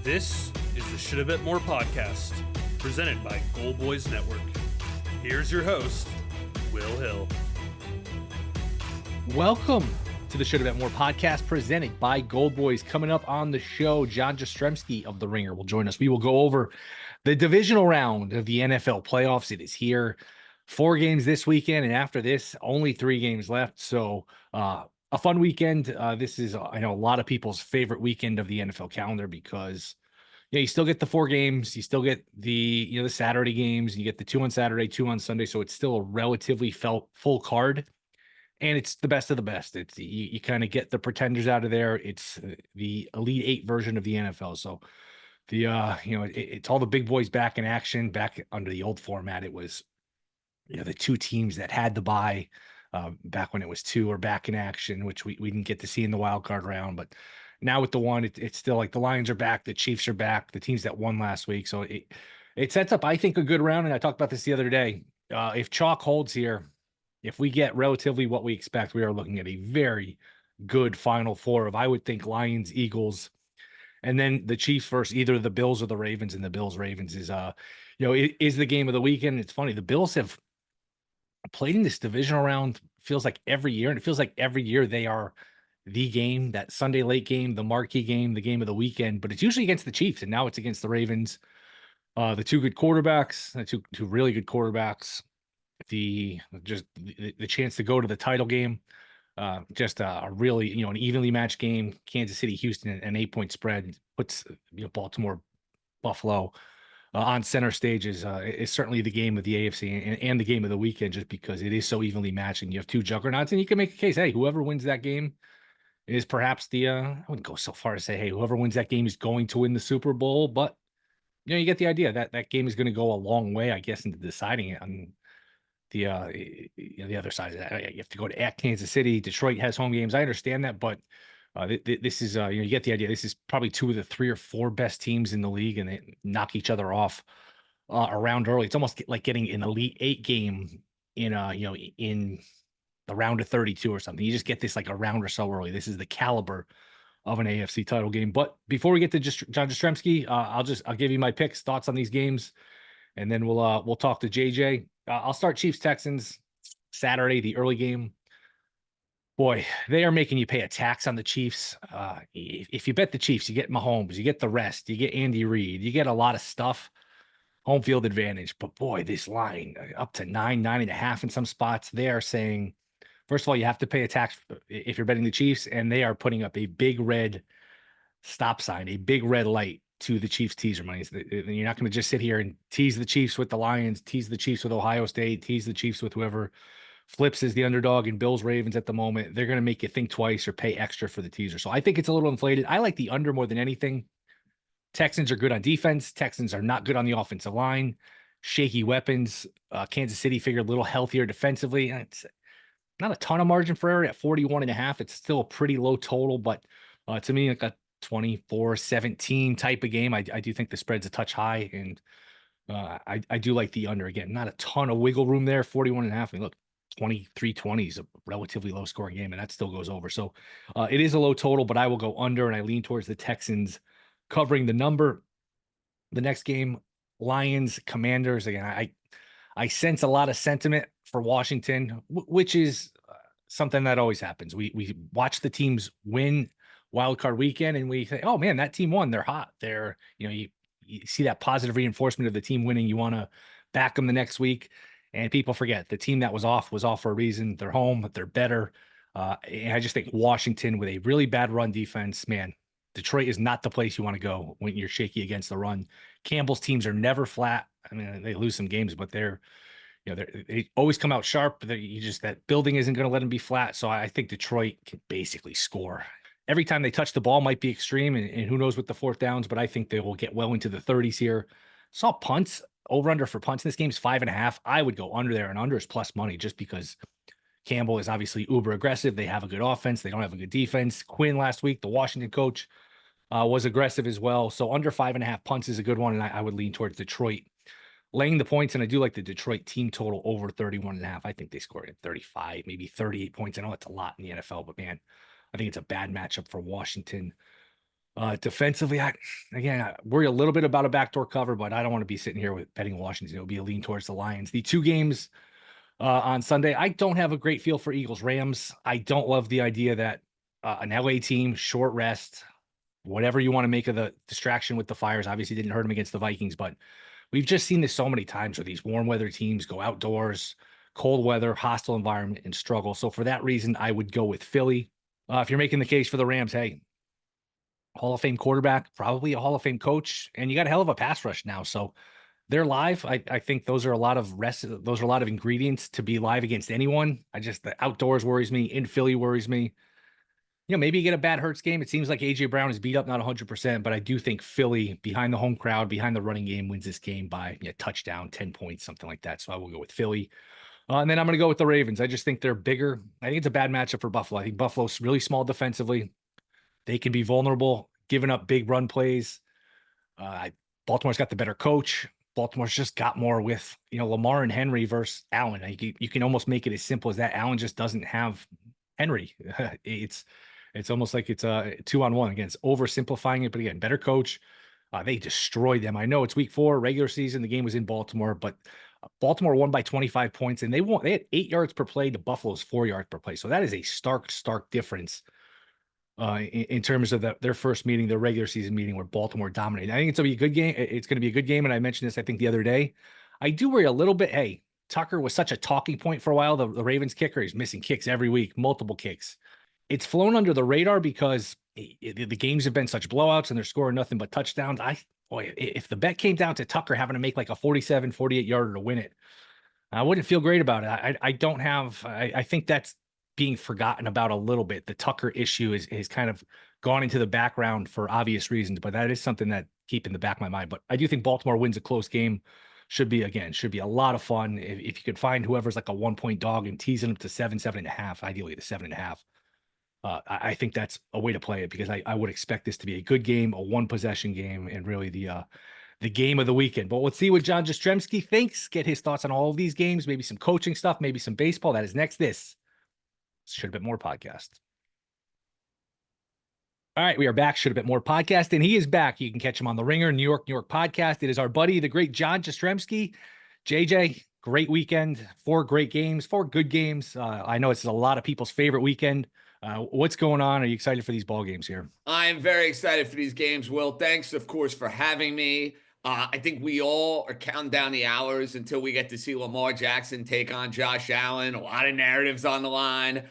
This is the Shoulda Bet More podcast, presented by Gold Boys Network. Here's your host, Will Hill. Welcome to the Shoulda Bet More podcast, presented by Gold Boys. Coming up on the show, John Jastremski of The Ringer will join us. We will go over the divisional round of the NFL playoffs. It is here. 4 games this weekend, and after this, only 3 games left. So a fun weekend. This is, I know, a lot of people's favorite weekend of the NFL calendar because you still get the 4 games, you still get the Saturday games, you get the 2 on Saturday, 2 on Sunday. So it's still a relatively full card. And it's the best of the best. It's you kind of get the pretenders out of there. It's the Elite 8 version of the NFL. So the it's all the big boys back in action. Back under the old format, it was the 2 teams that had the bye back when it was 2 are back in action, which we didn't get to see in the wild card round. But now with the 1, it's still like the Lions are back, the Chiefs are back, the teams that won last week. So it sets up, I think, a good round. And I talked about this the other day. If chalk holds here, if we get relatively what we expect, we are looking at a very good Final Four of, I would think, Lions, Eagles, and then the Chiefs versus either the Bills or the Ravens. And the Bills-Ravens is the game of the weekend. It's funny, the Bills have played in this divisional round, feels like every year, and it feels like every year they are the game, that Sunday late game, the marquee game, the game of the weekend. But it's usually against the Chiefs, and now it's against the Ravens. The 2 good quarterbacks, the two really good quarterbacks. The chance to go to the title game, just a really an evenly matched game. Kansas City, Houston, an 8-point spread puts Baltimore, Buffalo on center stage is certainly the game of the AFC and the game of the weekend, just because it is so evenly matched and you have 2 juggernauts. And you can make a case, hey, whoever wins that game is perhaps I wouldn't go so far to say, hey, whoever wins that game is going to win the Super Bowl, but you get the idea that that game is going to go a long way, I guess, into deciding it. On the other side of that, you have to go to Kansas City. Detroit has home games. I understand that, but this is you get the idea. This is probably 2 of the 3 or 4 best teams in the league, and they knock each other off around early. It's almost like getting an Elite 8 game in in the round of 32 or something. You just get this like a round or so early. This is the caliber of an AFC title game. But before we get to John Jastremski, I'll give you my picks, thoughts on these games, and then we'll talk to JJ. I'll start Chiefs Texans Saturday, the early game. Boy, they are making you pay a tax on the Chiefs. If you bet the Chiefs, you get Mahomes, you get the rest, you get Andy Reid, you get a lot of stuff, home field advantage. But boy, this line up to 9.5 in some spots. They are saying, first of all, you have to pay a tax if you're betting the Chiefs, and they are putting up a big red stop sign, a big red light to the Chiefs teaser money. You're not going to just sit here and tease the Chiefs with the Lions, tease the Chiefs with Ohio State, tease the Chiefs with whoever flips as the underdog in Bills Ravens at the moment. They're going to make you think twice or pay extra for the teaser. So I think it's a little inflated. I like the under more than anything. Texans are good on defense. Texans are not good on the offensive line. Shaky weapons. Kansas City figured a little healthier defensively. It's not a ton of margin for error at 41.5. It's still a pretty low total, but to me, like a 24-17 type of game. I do think the spread's a touch high, and I do like the under. Again, not a ton of wiggle room there. 41.5. I mean, look, 23-20 is a relatively low scoring game, and that still goes over. So it is a low total, but I will go under, and I lean towards the Texans covering the number. The next game, Lions Commanders. Again, I sense a lot of sentiment for Washington, which is something that always happens. We watch the teams win wild card weekend, and we say, oh man, that team won. They're hot. They're, you see that positive reinforcement of the team winning. You want to back them the next week. And people forget the team that was off for a reason. They're home, they're better. And I just think Washington with a really bad run defense, man, Detroit is not the place you want to go when you're shaky against the run. Campbell's teams are never flat. I mean, they lose some games, but they always come out sharp. That building isn't going to let them be flat. So I think Detroit can basically score. Every time they touch the ball might be extreme, and who knows with the 4th downs, but I think they will get well into the 30s here. Saw punts, over-under for punts in this game is 5.5. I would go under there, and under is plus money just because Campbell is obviously uber aggressive. They have a good offense. They don't have a good defense. Quinn last week, the Washington coach, was aggressive as well. So under 5.5 punts is a good one, and I would lean towards Detroit laying the points, and I do like the Detroit team total over 31.5. I think they scored at 35, maybe 38 points. I know that's a lot in the NFL, but man, I think it's a bad matchup for Washington. Defensively, again, I worry a little bit about a backdoor cover, but I don't want to be sitting here with betting Washington. It'll be a lean towards the Lions. The two games on Sunday, I don't have a great feel for Eagles Rams. I don't love the idea that an LA team, short rest, whatever you want to make of the distraction with the Fires, obviously didn't hurt them against the Vikings, but we've just seen this so many times where these warm weather teams go outdoors, cold weather, hostile environment, and struggle. So for that reason, I would go with Philly. If you're making the case for the Rams, hey, Hall of Fame quarterback, probably a Hall of Fame coach, and you got a hell of a pass rush now. So they're live. I think those are a lot of those are a lot of ingredients to be live against anyone. The outdoors worries me. In Philly worries me. Maybe you get a bad Hurts game. It seems like AJ Brown is beat up, not 100%, but I do think Philly, behind the home crowd, behind the running game, wins this game by touchdown, 10 points, something like that. So I will go with Philly. And then I'm going to go with the Ravens. I just think they're bigger. I think it's a bad matchup for Buffalo. I think Buffalo's really small defensively. They can be vulnerable, giving up big run plays. Baltimore's got the better coach. Baltimore's just got more with, Lamar and Henry versus Allen. You can almost make it as simple as that. Allen just doesn't have Henry. It's almost like it's a 2-on-1. Again, it's oversimplifying it, but again, better coach. They destroyed them. I know it's week 4, regular season. The game was in Baltimore, but Baltimore won by 25 points, and they had 8 yards per play to Buffalo's 4 yards per play. So that is a stark difference in terms of their first meeting, their regular season meeting, where Baltimore dominated. I think it's going to be a good game. It's going to be a good game, and I mentioned this, I think, the other day. I do worry a little bit. Hey, Tucker was such a talking point for a while. The Ravens kicker, he's missing kicks every week, multiple kicks. It's flown under the radar because the games have been such blowouts and they're scoring nothing but touchdowns. If the bet came down to Tucker having to make like a 47, 48 yarder to win it, I wouldn't feel great about it. I think that's being forgotten about a little bit. The Tucker issue is kind of gone into the background for obvious reasons, but that is something that keep in the back of my mind. But I do think Baltimore wins a close game. Should be a lot of fun. If you could find whoever's like a 1-point dog and teasing them to 7.5, ideally to 7.5. I think that's a way to play it, because I would expect this to be a good game, a 1-possession game, and really the game of the weekend. But let's see what John Jastremski thinks, get his thoughts on all of these games, maybe some coaching stuff, maybe some baseball. That is next. This Shoulda Bet More podcast. All right, we are back. Shoulda Bet More podcast, and he is back. You can catch him on the Ringer, New York podcast. It is our buddy, the great John Jastremski. JJ, great weekend, 4 great games, 4 good games. I know it's a lot of people's favorite weekend. What's going on? Are you excited for these ball games here? I'm very excited for these games, Will. Thanks, of course, for having me. I think we all are counting down the hours until we get to see Lamar Jackson take on Josh Allen. A lot of narratives on the line.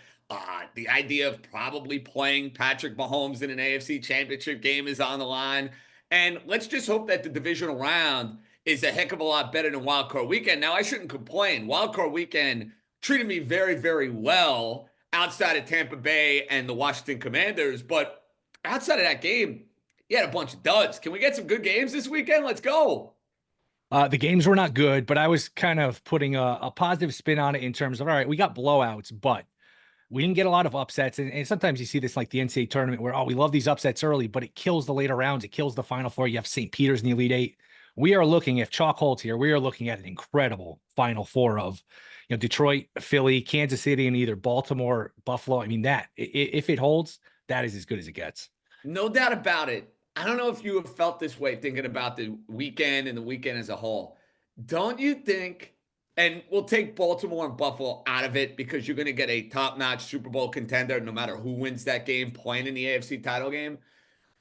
The idea of probably playing Patrick Mahomes in an AFC Championship game is on the line. And let's just hope that the divisional round is a heck of a lot better than Wild Card Weekend. Now, I shouldn't complain. Wild Card Weekend treated me very, very well outside of Tampa Bay and the Washington Commanders. But outside of that game, you had a bunch of duds. Can we get some good games this weekend? Let's go. The games were not good, but I was kind of putting a positive spin on it in terms of, all right, we got blowouts, but we didn't get a lot of upsets. And sometimes you see this like the NCAA tournament where, we love these upsets early, but it kills the later rounds. It kills the Final Four. You have St. Peter's in the Elite Eight. We are looking, if chalk holds here, we are looking at an incredible Final Four of, Detroit, Philly, Kansas City, and either Baltimore, Buffalo. I mean, if it holds, that is as good as it gets. No doubt about it. I don't know if you have felt this way thinking about the weekend and the weekend as a whole. Don't you think, and we'll take Baltimore and Buffalo out of it because you're going to get a top-notch Super Bowl contender no matter who wins that game playing in the AFC title game.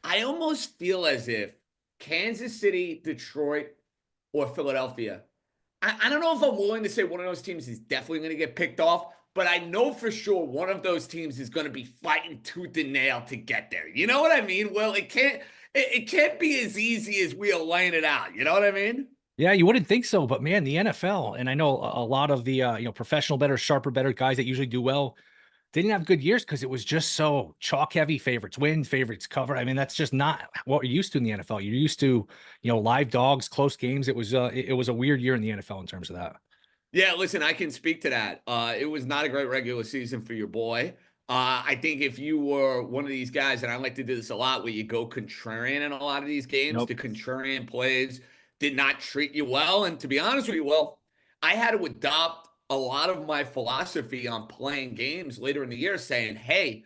I almost feel as if Kansas City, Detroit, or Philadelphia, I don't know if I'm willing to say one of those teams is definitely going to get picked off, but I know for sure one of those teams is going to be fighting tooth and nail to get there. You know what I mean? Well, it can't be as easy as we are laying it out. You know what I mean? Yeah, you wouldn't think so, but man, the NFL, and I know a lot of the professional better, sharper, better guys that usually do well, didn't have good years because it was just so chalk heavy. Favorites win, favorites cover. I mean, that's just not what you're used to in the NFL. You're used to, live dogs, close games. It was a weird year in the NFL in terms of that. Yeah, listen, I can speak to that. It was not a great regular season for your boy. I think if you were one of these guys, and I like to do this a lot, where you go contrarian in a lot of these games, Nope. the contrarian plays did not treat you well. And to be honest with you, Will, I had to adopt a lot of my philosophy on playing games later in the year saying, hey,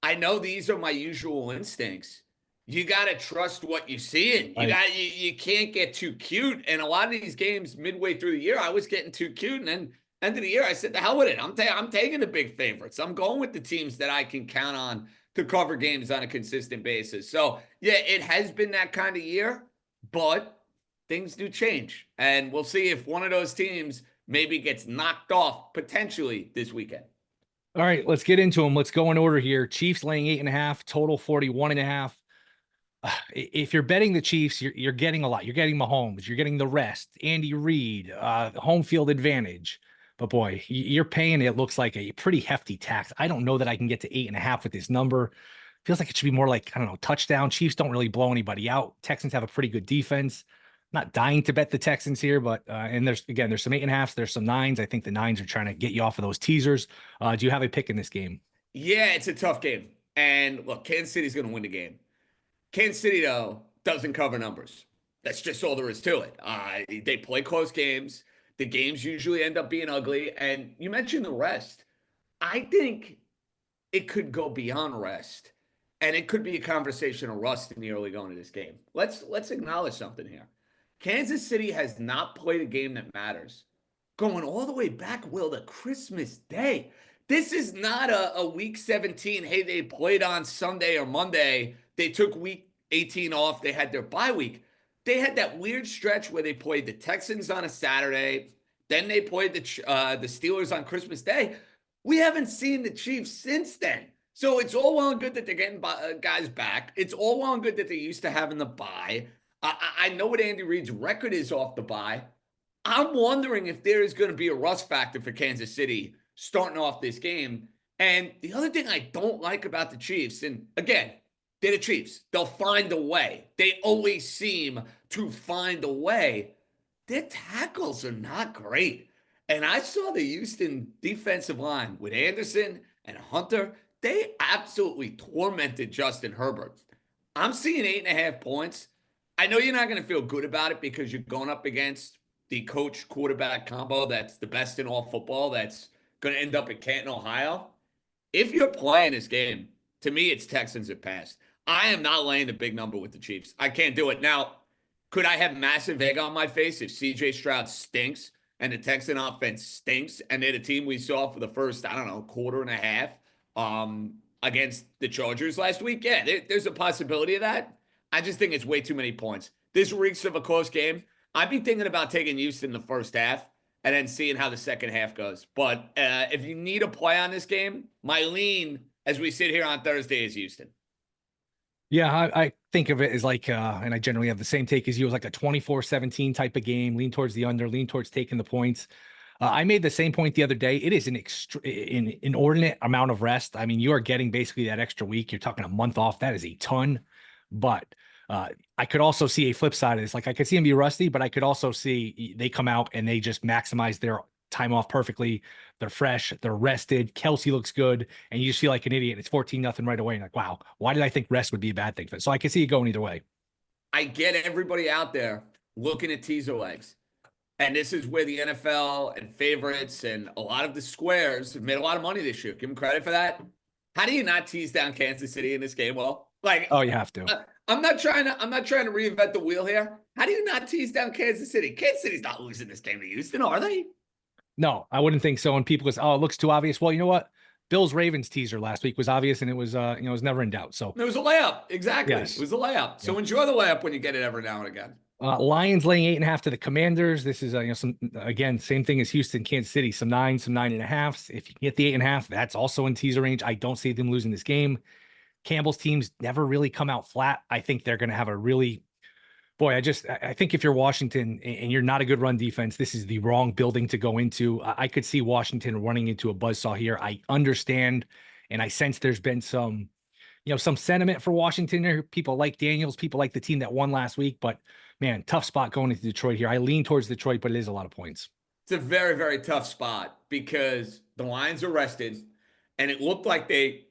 I know these are my usual instincts, You got to trust what you're seeing. You can't get too cute. And a lot of these games midway through the year, I was getting too cute. And then end of the year, I said, the hell with it. I'm taking the big favorites. I'm going with the teams that I can count on to cover games on a consistent basis. So, yeah, it has been that kind of year, but things do change. And we'll see if one of those teams maybe gets knocked off potentially this weekend. All right, let's get into them. Let's go in order here. Chiefs laying 8.5, total 41.5. If you're betting the Chiefs, you're getting a lot. You're getting Mahomes, you're getting the rest, Andy Reid, home field advantage. But boy, you're paying, it looks like, a pretty hefty tax. I don't know that I can get to 8.5 with this number. Feels like it should be more like, I don't know, touchdown. Chiefs don't really blow anybody out. Texans have a pretty good defense. Not dying to bet the Texans here, but and there's some 8.5s, there's some 9s. I think the 9s are trying to get you off of those teasers. Do you have a pick in this game? Yeah, it's a tough game. And look, Kansas City's going to win the game. Kansas City, though, doesn't cover numbers. That's just all there is to it. They play close games. The games usually end up being ugly. And you mentioned the rest. I think it could go beyond rest. And it could be a conversation of rust in the early going of this game. Let's acknowledge something here. Kansas City has not played a game that matters. Going all the way back, Will, to Christmas Day. This is not a week 17. Hey, they played on Sunday or Monday. They took week 18 off. They had their bye week. They had that weird stretch where they played the Texans on a Saturday. Then they played the Steelers on Christmas Day. We haven't seen the Chiefs since then. So it's all well and good that they're getting guys back. It's all well and good that they're used to having the bye. I know what Andy Reid's record is off the bye. I'm wondering if there is going to be a rust factor for Kansas City starting off this game. And the other thing I don't like about the Chiefs, and again, they're the Chiefs. They'll find a way. They always seem to find a way. Their tackles are not great. And I saw the Houston defensive line with Anderson and Hunter. They absolutely tormented Justin Herbert. I'm seeing 8.5 points. I know you're not going to feel good about it because you're going up against the coach quarterback combo that's the best in all football, that's going to end up in Canton, Ohio. If you're playing this game, to me, it's Texans at pass. I am not laying the big number with the Chiefs. I can't do it. Now, could I have massive egg on my face if CJ Stroud stinks and the Texan offense stinks and they're the team we saw for the first, I don't know, quarter and a half against the Chargers last week? Yeah, there's a possibility of that. I just think it's way too many points. This reeks of a close game. I'd be thinking about taking Houston the first half and then seeing how the second half goes. But if you need a play on this game, my lean as we sit here on Thursday is Houston. Yeah, I think of it as like, and I generally have the same take as you, as like a 24-17 type of game, lean towards the under, lean towards taking the points. I made the same point the other day. It is an inordinate amount of rest. I mean, you are getting basically that extra week. You're talking a month off. That is a ton. But I could also see a flip side of this. Like, I could see them be rusty, but I could also see they come out and they just maximize their time off perfectly. They're fresh, they're rested. Kelsey looks good, and you just feel like an idiot. It's 14-0 right away. And like, wow, why did I think rest would be a bad thing for it? So I can see it going either way. I get everybody out there looking at teaser legs. And this is where the NFL and favorites and a lot of the squares have made a lot of money this year. Give them credit for that. How do you not tease down Kansas City in this game? Well, like, oh, you have to. I'm not trying to reinvent the wheel here. How do you not tease down Kansas City? Kansas City's not losing this game to Houston, are they? No, I wouldn't think so. And people go, oh, it looks too obvious. Well, you know what? Bills Ravens teaser last week was obvious, and it was it was never in doubt. So it was a layup. Exactly. Yes. It was a layup. So enjoy the layup when you get it every now and again. Lions laying 8.5 to the Commanders. This is some, again, same thing as Houston, Kansas City, some 9, some 9.5. If you can get the 8.5, that's also in teaser range. I don't see them losing this game. Campbell's teams never really come out flat. I think they're going to have a really, I think if you're Washington and you're not a good run defense, this is the wrong building to go into. I could see Washington running into a buzzsaw here. I understand, and I sense there's been some sentiment for Washington there. People like Daniels, people like the team that won last week, but man, tough spot going into Detroit here. I lean towards Detroit, but it is a lot of points. It's a very, very tough spot because the Lions are rested, and it looked like they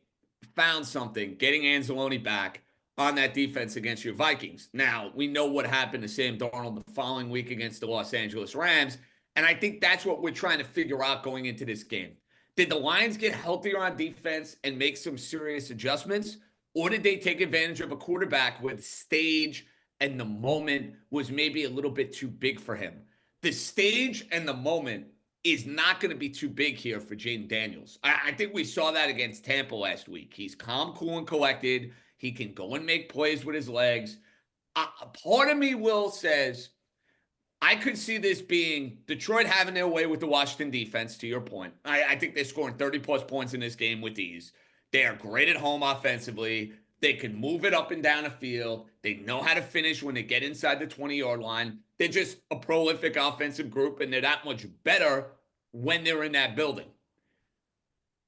found something getting Anzalone back on that defense against your Vikings. Now, we know what happened to Sam Darnold the following week against the Los Angeles Rams, and I think that's what we're trying to figure out going into this game. Did the Lions get healthier on defense and make some serious adjustments, Or did they take advantage of a quarterback where the stage and the moment was maybe a little bit too big for him? The stage and the moment is not going to be too big here for Jaden Daniels. I think we saw that against Tampa last week. He's calm, cool, and collected. He can go and make plays with his legs. Part of me, Will, says I could see this being Detroit having their way with the Washington defense, to your point. I think they're scoring 30-plus points in this game with ease. They are great at home offensively. They can move it up and down the field. They know how to finish when they get inside the 20-yard line. They're just a prolific offensive group, and they're that much better when they're in that building.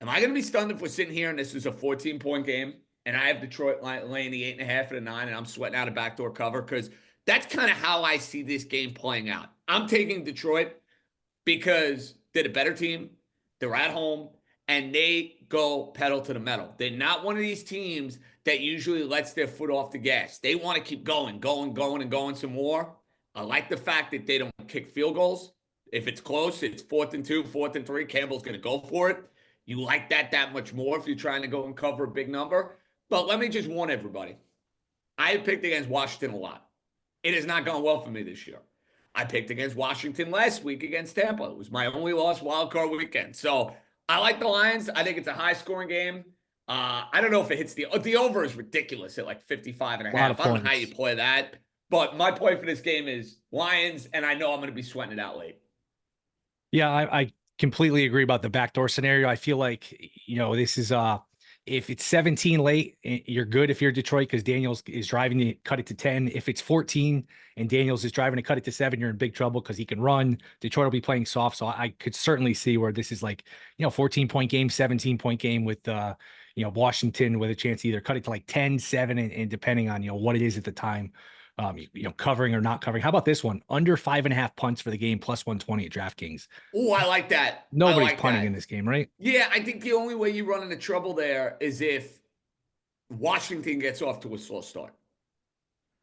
Am I going to be stunned if we're sitting here and this is a 14-point game, and I have Detroit laying the 8.5 and a 9, and I'm sweating out a backdoor cover? Because that's kind of how I see this game playing out. I'm taking Detroit because they're the better team. They're at home, and they go pedal to the metal. They're not one of these teams that usually lets their foot off the gas. They want to keep going some more. I like the fact that they don't kick field goals. If it's close, it's 4th and 2, 4th and 3. Campbell's going to go for it. You like that much more if you're trying to go and cover a big number. But let me just warn everybody. I have picked against Washington a lot. It has not gone well for me this year. I picked against Washington last week against Tampa. It was my only loss wild card weekend. So I like the Lions. I think it's a high-scoring game. I don't know if it hits the over is ridiculous at like 55 and a half. I don't know how you play that. But my play for this game is Lions, and I know I'm going to be sweating it out late. Yeah, I completely agree about the backdoor scenario. I feel like, this is if it's 17 late, you're good if you're Detroit because Daniels is driving to cut it to 10. If it's 14 and Daniels is driving to cut it to 7, you're in big trouble because he can run. Detroit will be playing soft. So I could certainly see where this is like, 14-point game, 17-point game with, Washington with a chance to either cut it to like 10, 7, and depending on, what it is at the time, covering or not covering. How about this one? Under 5.5 punts for the game, plus 120 at DraftKings. Oh, I like that. Nobody's punting in this game, right? Yeah, I think the only way you run into trouble there is if Washington gets off to a slow start.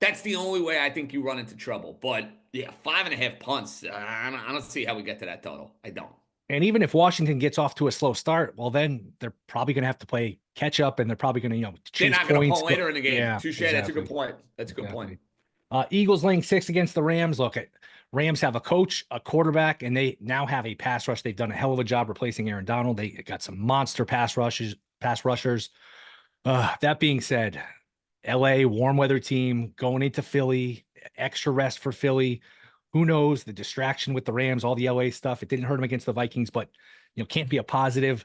That's the only way I think you run into trouble. But yeah, 5.5 punts. I don't see how we get to that total. I don't. And even if Washington gets off to a slow start, well, then they're probably going to have to play catch up, and they're probably going to, chase they're not going to points pull later in the game. Yeah, Touche. exactly. That's a good point. That's a good point. Eagles laying 6 against the Rams. Look, Rams have a coach, a quarterback, and they now have a pass rush. They've done a hell of a job replacing Aaron Donald. They got some monster pass rushers. That being said, LA warm weather team going into Philly, extra rest for Philly. Who knows the distraction with the Rams, all the LA stuff. It didn't hurt them against the Vikings, but can't be a positive.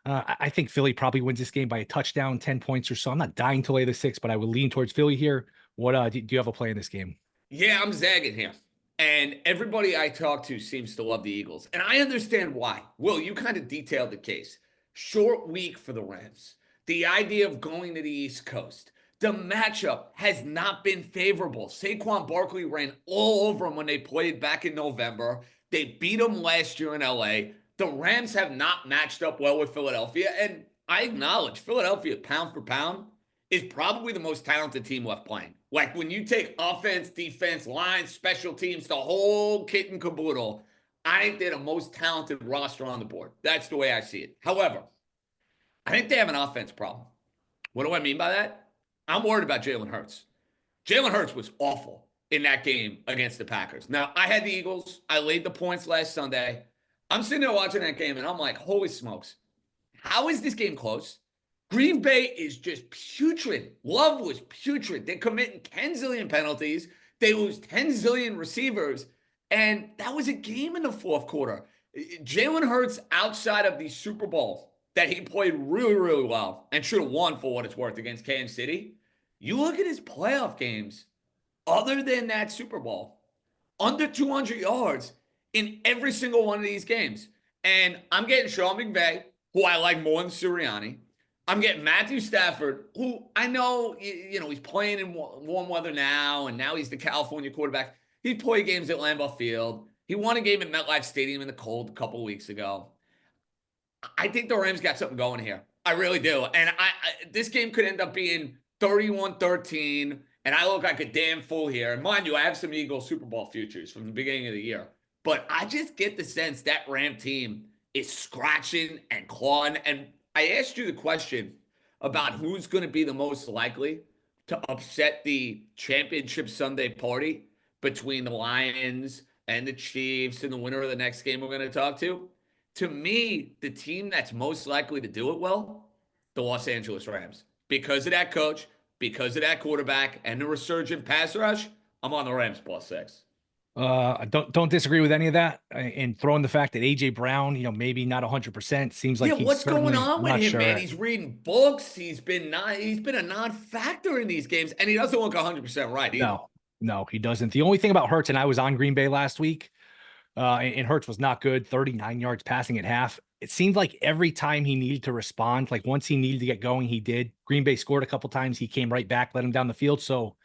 I think Philly probably wins this game by a touchdown, 10 points or so. I'm not dying to lay the 6, but I would lean towards Philly here. What do you have a play in this game? Yeah, I'm zagging here. And everybody I talk to seems to love the Eagles. And I understand why. Will, you kind of detailed the case. Short week for the Rams. The idea of going to the East Coast. The matchup has not been favorable. Saquon Barkley ran all over them when they played back in November. They beat them last year in LA. The Rams have not matched up well with Philadelphia. And I acknowledge Philadelphia, pound for pound, is probably the most talented team left playing. Like when you take offense, defense, line, special teams, the whole kit and caboodle, I think they're the most talented roster on the board. That's the way I see it. However, I think they have an offense problem. What do I mean by that? I'm worried about Jalen Hurts. Jalen Hurts was awful in that game against the Packers. Now, I had the Eagles. I laid the points last Sunday. I'm sitting there watching that game, and I'm like, holy smokes. How is this game close? Green Bay is just putrid. Love was putrid. They're committing 10 zillion penalties. They lose 10 zillion receivers. And that was a game in the fourth quarter. Jalen Hurts, outside of the Super Bowl, that he played really, really well and should have won for what it's worth against Kansas City. You look at his playoff games, other than that Super Bowl, under 200 yards in every single one of these games. And I'm getting Sean McVay, who I like more than Sirianni. I'm getting Matthew Stafford, who I know, he's playing in warm weather now, and now he's the California quarterback. He played games at Lambeau Field. He won a game at MetLife Stadium in the cold a couple of weeks ago. I think the Rams got something going here. I really do. And this game could end up being 31-13, and I look like a damn fool here. And mind you, I have some Eagles Super Bowl futures from the beginning of the year. But I just get the sense that Ram team is scratching and clawing. And I asked you the question about who's going to be the most likely to upset the championship Sunday party between the Lions and the Chiefs and the winner of the next game we're going to talk to me, the team that's most likely to do it well, the Los Angeles Rams. Because of that coach, because of that quarterback, and the resurgent pass rush, I'm on the Rams +6. I don't disagree with any of that. And throwing the fact that AJ Brown, maybe not 100%, seems like he's What's going certainly, on I'm with not him, man? sure. He's reading books. He's been a non-factor in these games, and he doesn't look 100% right either. No, he doesn't. The only thing about Hurts, and I was on Green Bay last week, and Hurts was not good, 39 yards passing at half. It seemed like every time he needed to respond, like once he needed to get going, he did. Green Bay scored a couple times. He came right back, let him down the field. So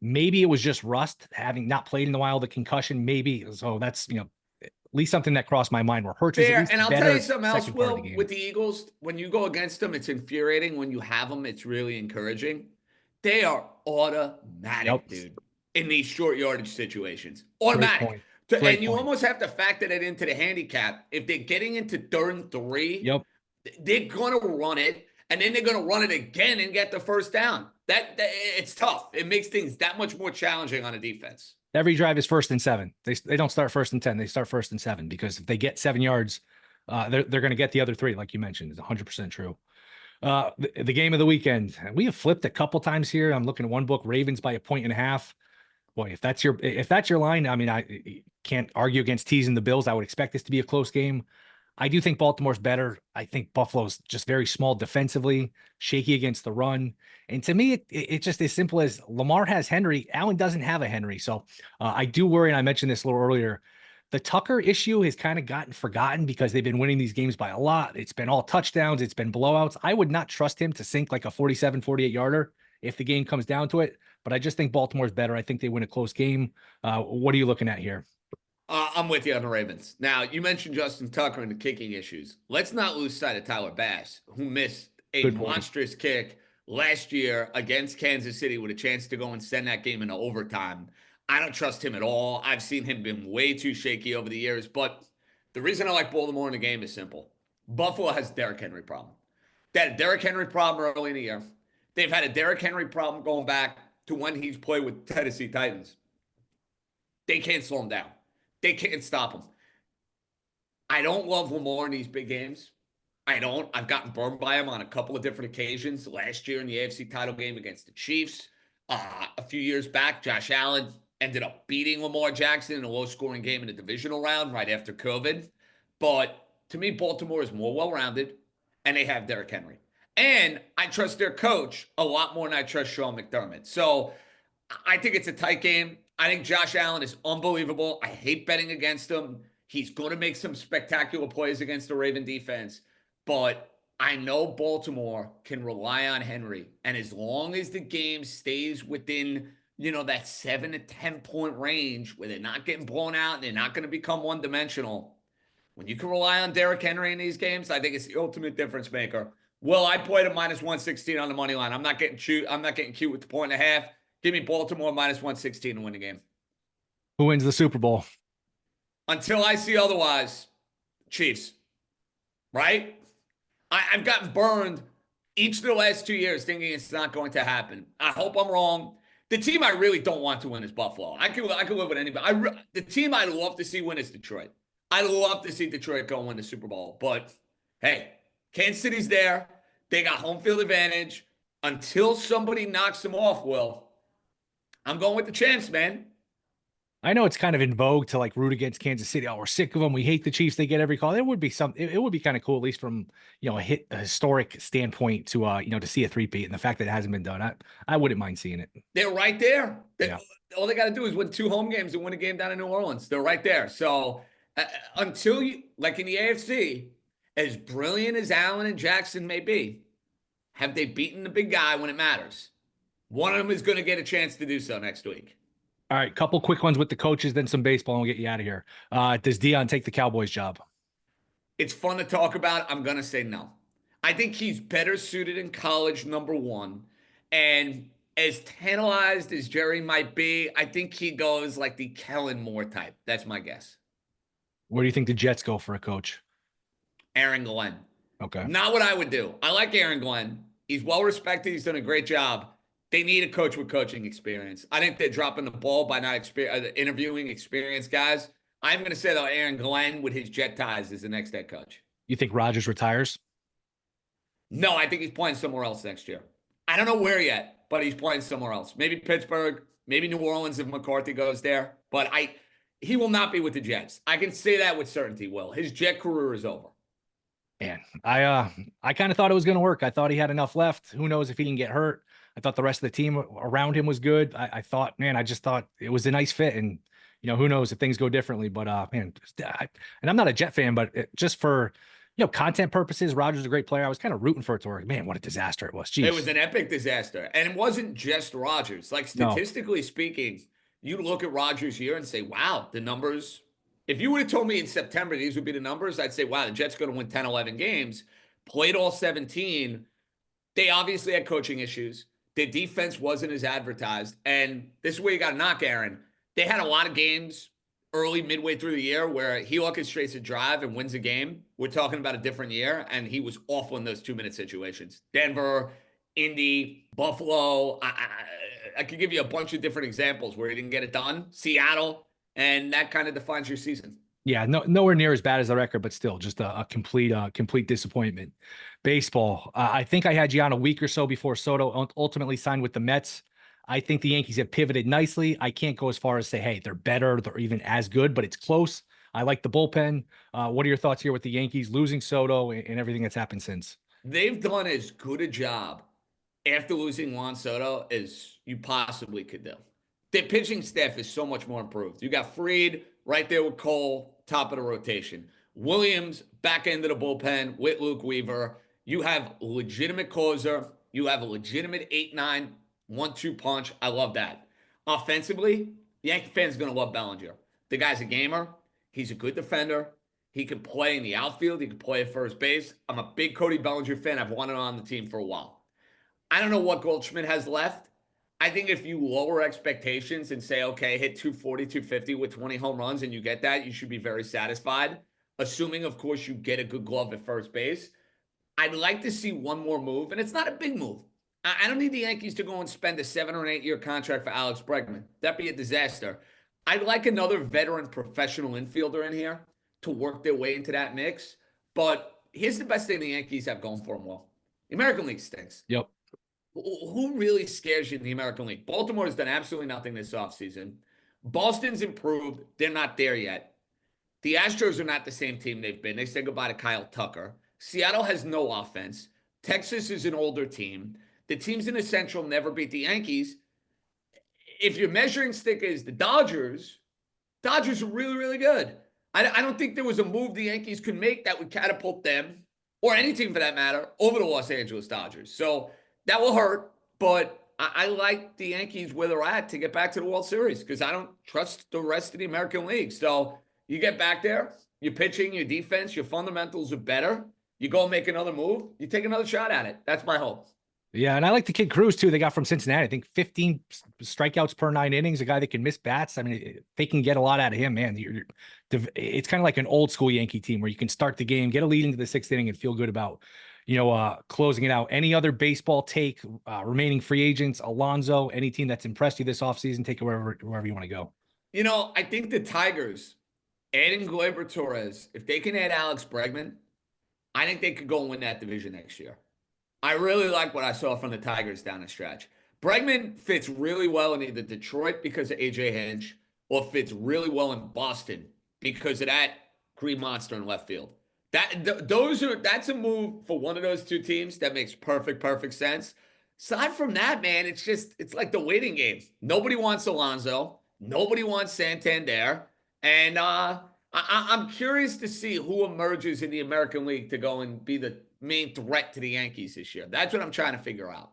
maybe it was just rust, having not played in a while, the concussion, maybe. So that's, at least something that crossed my mind where Hurts is at Fair, least and I'll better tell you something else, second part of the Will, game. with the Eagles, when you go against them, it's infuriating. When you have them, it's really encouraging. They are automatic, Yep. dude, in these short yardage situations. Great Automatic. point. And Great you point. almost have to factor that into the handicap. If they're getting into 3rd and 3, Yep. they're going to run it, and then they're going to run it again and get the first down. That it's tough. It makes things that much more challenging on a defense. Every drive is 1st and 7. They don't start 1st and 10. They start 1st and 7 because if they get 7 yards, they're going to get the other 3, like you mentioned. It's 100% true. The game of the weekend, we have flipped a couple times here. I'm looking at one book, Ravens by 1.5. Boy, if that's your line, I mean, I can't argue against teasing the Bills. I would expect this to be a close game. I do think Baltimore's better. I think Buffalo's just very small defensively, shaky against the run. And to me, it's just as simple as Lamar has Henry. Allen doesn't have a Henry. So I do worry, and I mentioned this a little earlier, the Tucker issue has kind of gotten forgotten because they've been winning these games by a lot. It's been all touchdowns. It's been blowouts. I would not trust him to sink like a 47, 48-yarder if the game comes down to it. But I just think Baltimore's better. I think they win a close game. What are you looking at here? I'm with you on the Ravens. Now, you mentioned Justin Tucker and the kicking issues. Let's not lose sight of Tyler Bass, who missed a monstrous kick last year against Kansas City with a chance to go and send that game into overtime. I don't trust him at all. I've seen him been way too shaky over the years. But the reason I like Baltimore in the game is simple. Buffalo has a Derrick Henry problem. They had a Derrick Henry problem early in the year. They've had a Derrick Henry problem going back to when he's played with Tennessee Titans. They can't slow him down. They can't stop him. I don't love Lamar in these big games. I don't. I've gotten burned by him on a couple of different occasions. Last year in the AFC title game against the Chiefs. A few years back, Josh Allen ended up beating Lamar Jackson in a low-scoring game in the divisional round right after COVID. But to me, Baltimore is more well-rounded, and they have Derrick Henry. And I trust their coach a lot more than I trust Sean McDermott. So I think it's a tight game. I think Josh Allen is unbelievable. I hate betting against him. He's going to make some spectacular plays against the Raven defense. But I know Baltimore can rely on Henry. And as long as the game stays within, that 7 to 10 point range where they're not getting blown out and they're not going to become one-dimensional, when you can rely on Derrick Henry in these games, I think it's the ultimate difference maker. Well, I played a -116 on the money line. I'm not getting cute. I'm not getting cute with the 1.5. Give me Baltimore -116 to win the game. Who wins the Super Bowl? Until I see otherwise, Chiefs. Right? I've gotten burned each of the last 2 years thinking it's not going to happen. I hope I'm wrong. The team I really don't want to win is Buffalo. I could live with anybody. The team I'd love to see win is Detroit. I'd love to see Detroit go win the Super Bowl. But, hey, Kansas City's there. They got home field advantage. Until somebody knocks them off, Will, I'm going with the champs, man. I know it's kind of in vogue to like root against Kansas City. Oh, we're sick of them. We hate the Chiefs. They get every call. It would be it would be kind of cool, at least from, a historic standpoint to, to see a three-peat, and the fact that it hasn't been done. I wouldn't mind seeing it. They're right there. Yeah. All they got to do is win 2 home games and win a game down in New Orleans. They're right there. So until you, like in the AFC, as brilliant as Allen and Jackson may be, have they beaten the big guy when it matters? One of them is going to get a chance to do so next week. All right, couple quick ones with the coaches, then some baseball, and we'll get you out of here. Does Deion take the Cowboys job? It's fun to talk about. I'm going to say no. I think he's better suited in college, number one. And as tantalized as Jerry might be, I think he goes like the Kellen Moore type. That's my guess. Where do you think the Jets go for a coach? Aaron Glenn. Okay. Not what I would do. I like Aaron Glenn. He's well respected. He's done a great job. They need a coach with coaching experience. I think they're dropping the ball by not interviewing experienced guys. I'm going to say, though, Aaron Glenn with his Jet ties is the next head coach. You think Rodgers retires? No, I think he's playing somewhere else next year. I don't know where yet, but he's playing somewhere else. Maybe Pittsburgh, maybe New Orleans if McCarthy goes there. But he will not be with the Jets. I can say that with certainty, Will. His Jet career is over. Man, I kind of thought it was going to work. I thought he had enough left. Who knows if he didn't get hurt? I thought the rest of the team around him was good. I just thought it was a nice fit. And, who knows if things go differently. But, man, and I'm not a Jet fan, but just for, content purposes, Rodgers is a great player. I was kind of rooting for it to work. Man, what a disaster it was. Jeez. It was an epic disaster. And it wasn't just Rodgers. Like, statistically speaking, you look at Rodgers' year and say, wow, the numbers. If you would have told me in September these would be the numbers, I'd say, wow, the Jets going to win 10, 11 games. Played all 17. They obviously had coaching issues. Their defense wasn't as advertised. And this is where you got to knock Aaron. They had a lot of games early, midway through the year where he orchestrates a drive and wins a game. We're talking about a different year, and he was awful in those 2-minute situations. Denver, Indy, Buffalo. I could give you a bunch of different examples where he didn't get it done. Seattle, and that kind of defines your season. Yeah, nowhere near as bad as the record, but still just a complete disappointment. Baseball. I think I had you on a week or so before Soto ultimately signed with the Mets. I think the Yankees have pivoted nicely. I can't go as far as say, hey, they're better, they're even as good, but it's close. I like the bullpen. What are your thoughts here with the Yankees losing Soto and everything that's happened since? They've done as good a job after losing Juan Soto as you possibly could do. Their pitching staff is so much more improved. You got Fried right there with Cole, top of the rotation. Williams, back end of the bullpen with Luke Weaver. You have a legitimate closer. You have a legitimate 8-9 1-2 punch. I love that. Offensively, Yankee fans are going to love Bellinger. The guy's a gamer. He's a good defender. He can play in the outfield. He can play at first base. I'm a big Cody Bellinger fan. I've wanted him on the team for a while. I don't know what Goldschmidt has left. I think if you lower expectations and say, okay, hit 240, 250 with 20 home runs and you get that, you should be very satisfied. Assuming, of course, you get a good glove at first base. I'd like to see one more move, and it's not a big move. I don't need the Yankees to go and spend a 7 or 8 year contract for Alex Bregman. That'd be a disaster. I'd like another veteran professional infielder in here to work their way into that mix. But here's the best thing the Yankees have going for them, Will. The American League stinks. Yep. Who really scares you in the American League? Baltimore has done absolutely nothing this offseason. Boston's improved. They're not there yet. The Astros are not the same team they've been. They said goodbye to Kyle Tucker. Seattle has no offense. Texas is an older team. The teams in the Central never beat the Yankees. If your measuring stick is the Dodgers are really, really good. I don't think there was a move the Yankees could make that would catapult them, or any team for that matter, over the Los Angeles Dodgers. So that will hurt, but I like the Yankees where they're at to get back to the World Series because I don't trust the rest of the American League. So you get back there, your pitching, your defense, your fundamentals are better. You go and make another move, you take another shot at it. That's my hope. Yeah, and I like the kid Cruz, too. They got from Cincinnati. I think 15 strikeouts per 9 innings, a guy that can miss bats. I mean, they can get a lot out of him, man. It's kind of like an old school Yankee team where you can start the game, get a lead into the 6th inning, and feel good about, closing it out. Any other baseball take, remaining free agents, Alonso, any team that's impressed you this offseason, take it wherever you want to go. I think the Tigers, adding Gleyber Torres, if they can add Alex Bregman, I think they could go and win that division next year. I really like what I saw from the Tigers down the stretch. Bregman fits really well in either Detroit because of A.J. Hinch or fits really well in Boston because of that green monster in left field. That's a move for one of those two teams that makes perfect sense. Aside from that, man, it's like the waiting game. Nobody wants Alonso. Nobody wants Santander. And I'm curious to see who emerges in the American League to go and be the main threat to the Yankees this year. That's what I'm trying to figure out.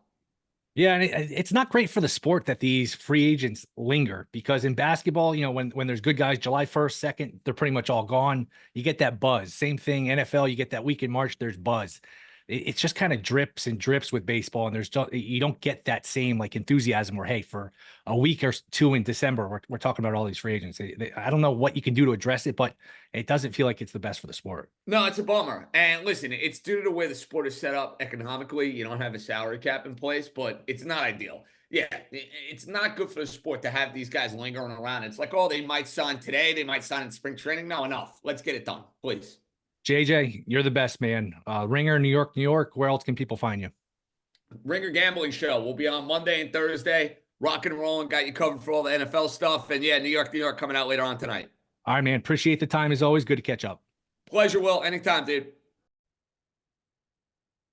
Yeah, and it's not great for the sport that these free agents linger because in basketball, when there's good guys, July 1st, 2nd, they're pretty much all gone. You get that buzz. Same thing, NFL, you get that week in March, there's buzz. it's just kind of drips and drips with baseball, and you don't get that same like enthusiasm where, hey, for a week or two in December, we're talking about all these free agents. I don't know what you can do to address it, but it doesn't feel like it's the best for the sport. No, it's a bummer. And listen, it's due to the way the sport is set up economically. You don't have a salary cap in place, but it's not ideal. Yeah, it's not good for the sport to have these guys lingering around. It's like, oh, they might sign today, they might sign in spring training. No, enough. Let's get it done, please. JJ, you're the best, man. Ringer, New York, New York. Where else can people find you? Ringer Gambling Show. We'll be on Monday and Thursday. Rocking and rolling. Got you covered for all the NFL stuff. And yeah, New York, New York coming out later on tonight. All right, man. Appreciate the time as always. Good to catch up. Pleasure, Will. Anytime, dude.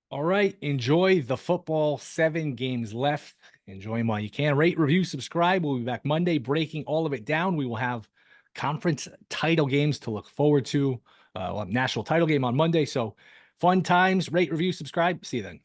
All right. Enjoy the football. 7 games left. Enjoy them while you can. Rate, review, subscribe. We'll be back Monday breaking all of it down. We will have conference title games to look forward to. We'll have national title game on Monday. So fun times. Rate, review, subscribe. See you then.